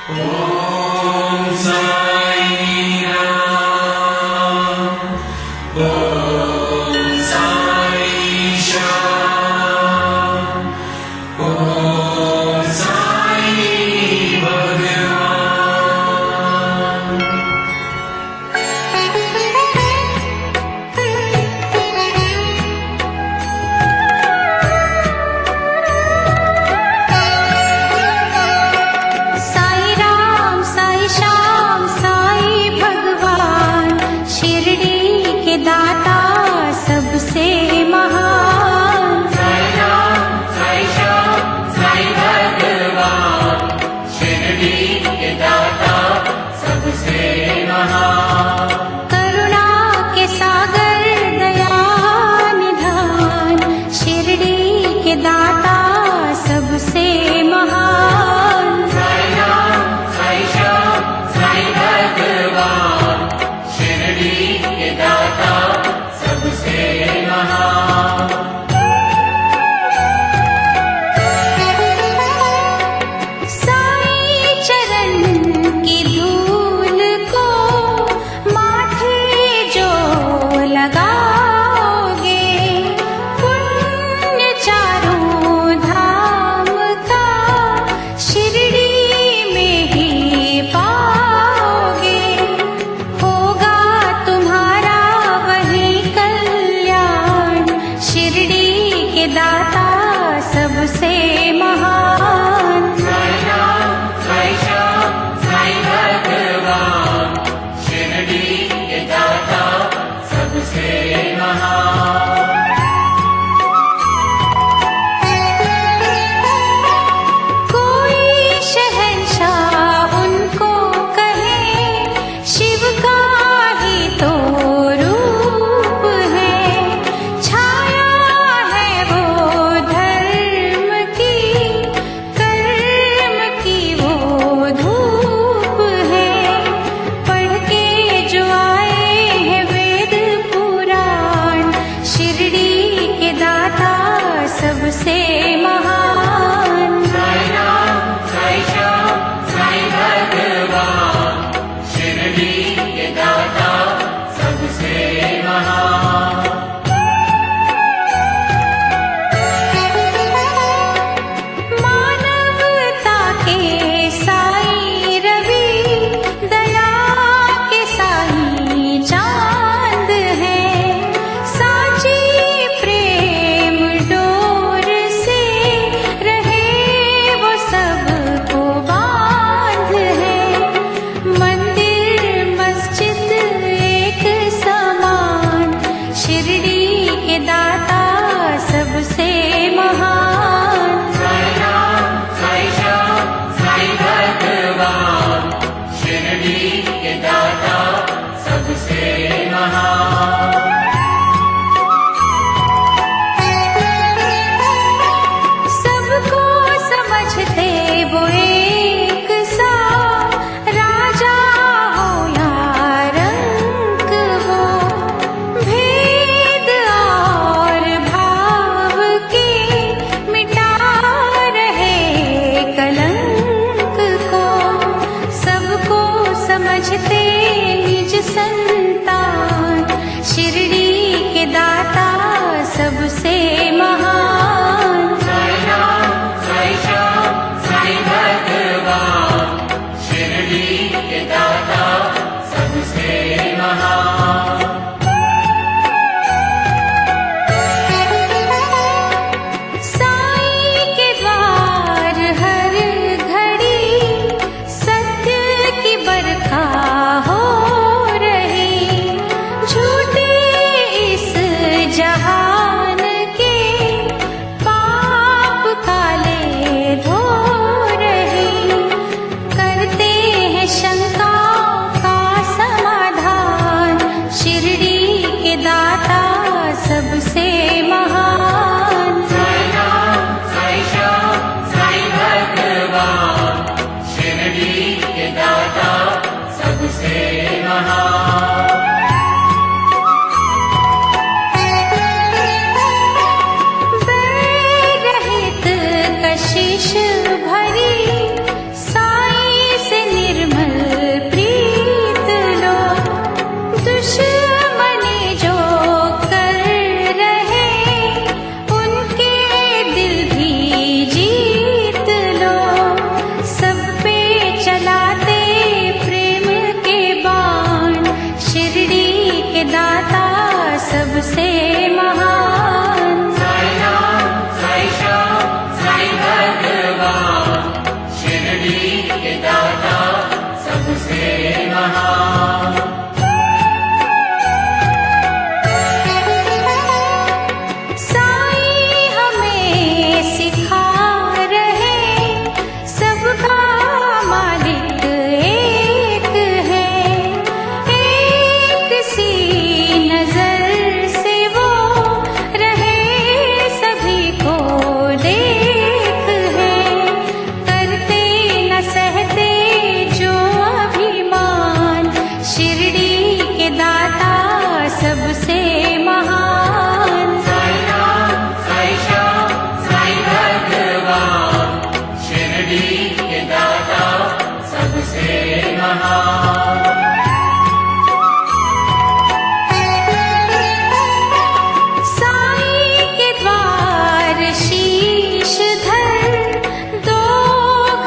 Om Sai Ram, Om Sai Shyam, Om Sai Bhagavan. Sai Ram Sai Shyam Sai भगवान, शिरडी के दाता सबसे महान। साई राम साई श्याम साई भगवान, शिरडी के दाता सबसे महान। करुणा के सागर दया निधान, शिरडी के दाता सबसे महान। साई राम साई श्याम साई भगवान, शिरडी के दाता सबसे महान। साई चरण की धूल को माथे जो लगाओगे, पुण्य चारों धाम का शिरडी में ही पाओगे। होगा तुम्हारा वही कल्याण, शिरडी के दाता सबसे महान। साई राम साई श्याम साई भगवान, शिरडी के दाता सबसे महान। कोई शहंशाह उनको कहे, शिव का ही तो रूप है। छाया है वो धर्म की, कर्म की वो धूप है। पढ़ के जो आए हैं वेद पुराण, शिरडी के दाता सबसे महान। साई राम साई श्याम साई भगवान, शिरडी के दाता सबसे महान। मानवता के साई रवि, दया के साई चांद है। साची प्रेम डोर से रहे वो सबको बांध है। मंदिर मस्जिद एक समान, शिरडी के दाता सबसे महान। साई राम साई श्याम साई भगवान, शिरडी के दाता सबसे महान। सबको समझते वो एक सा, राजा हो या रंक वो। भेद और भाव के मिटा रहे कलंक को। सबको समझते निज संतान, शिरडी के दाता सबसे महान। साई राम साई श्याम साई भगवान, शिरडी के दाता सबसे महान। साई के द्वार हर घड़ी सत्य की बरखा हो रही। महान। साईं हमें सिखा रहे सबका मालिक एक है, एक सी नजर से वो रहे सभी को देख है, करते न सहते जो अभिमान, शिरडी के दाता सबसे महान। साईं राम, साईं श्याम, साईं भगवान, शिरडी के दाता सबसे महान। साईं के द्वार शीश धर दो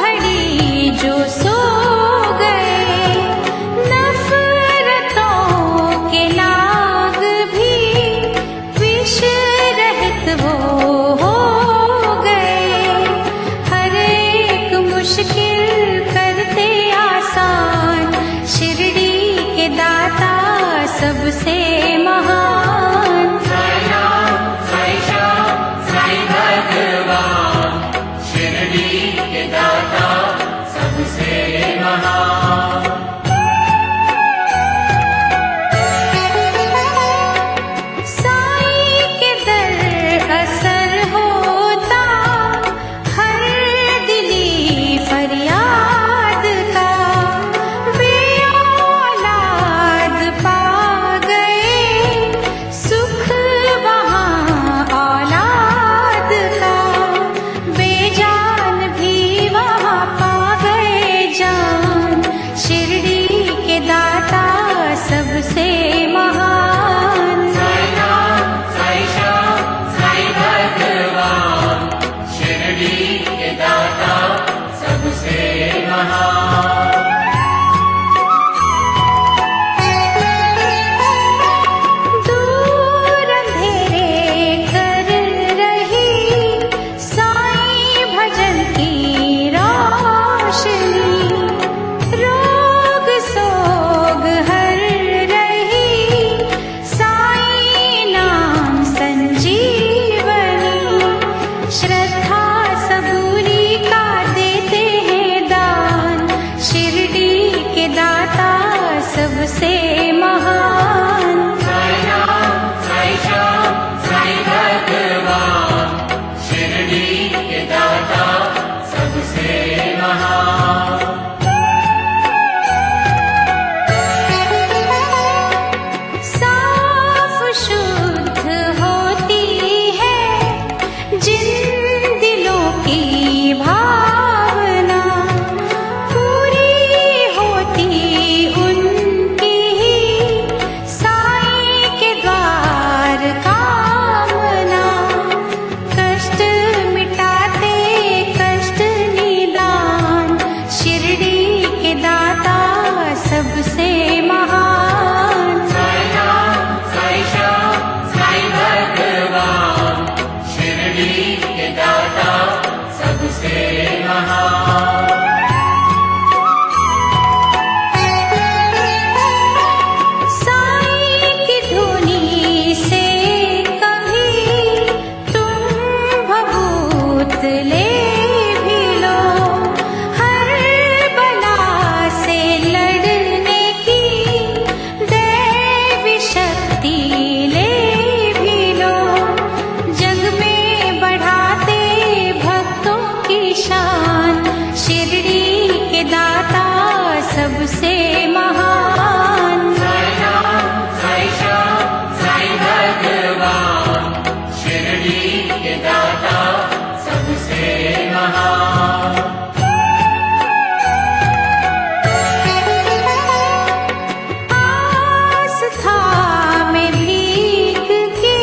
घड़ी जो सो गए, नफरतों के नाग भी विष रहित वो हो गए, हर एक मुश्किल करते आसान, शिरडी के दाता सबसे महान। साईं राम, साईं श्याम, साईं भगवान, शिरडी के दाता सबसे महान। साईं के दर असर होता हर दिली फरियाद का, वे औलाद पा गए सुख वहाँ औलाद का, बेजान भी वहाँ पा गए जान, शिरडी के दाता सबसे महान। साईं राम, साईं श्याम, साईं भगवान, शिरडी के दाता सबसे महान। दूर अंधेरे कर रही साईं भजन की रोशनी, रोग सोग हर रही साईं नाम संजीवनी, श्रद्धा सबूरी का देते हैं दान, शिरडी के दाता सबसे महान। साईं राम, साईं श्याम, साईं भगवान, शिरडी के दाता सबसे महान। साफ शुद्ध होती है जिन दिलों की भावना, पूरी होती उनकी ही साईं के द्वार कामना, कष्ट मिटाते कष्ट निदान, शिरडी के दाता सबसे महान। साईं राम, साईं श्याम, साईं भगवान, शिरडी के दाता सबसे महान। साईं की धुनी से कभी तुम भभूत ले भी लो, हर बला से लड़ने की दैवी शक्ति ले भी लो, जग में बढ़ाते भक्तों की शान, शिरडी के दाता सबसे महान। साईं राम, साईं श्याम, साईं भगवान, शिरडी के दाता सबसे महान। आस्था में भीग के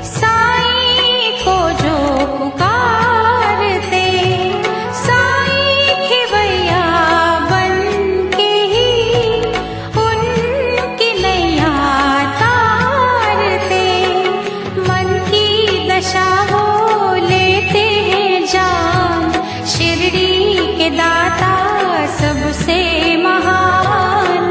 साईं को जो पुकारते, साईं खेवैया बन के ही उनकी नैया तारते, मन की दशा वो लेते हैं जान, शिरडी के दाता सबसे महान।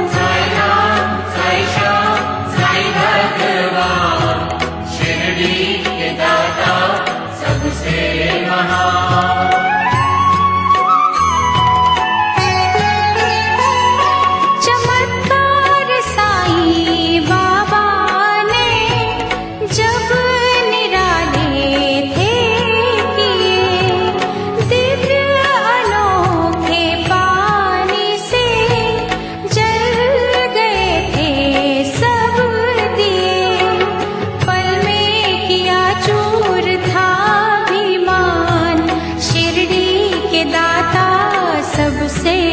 से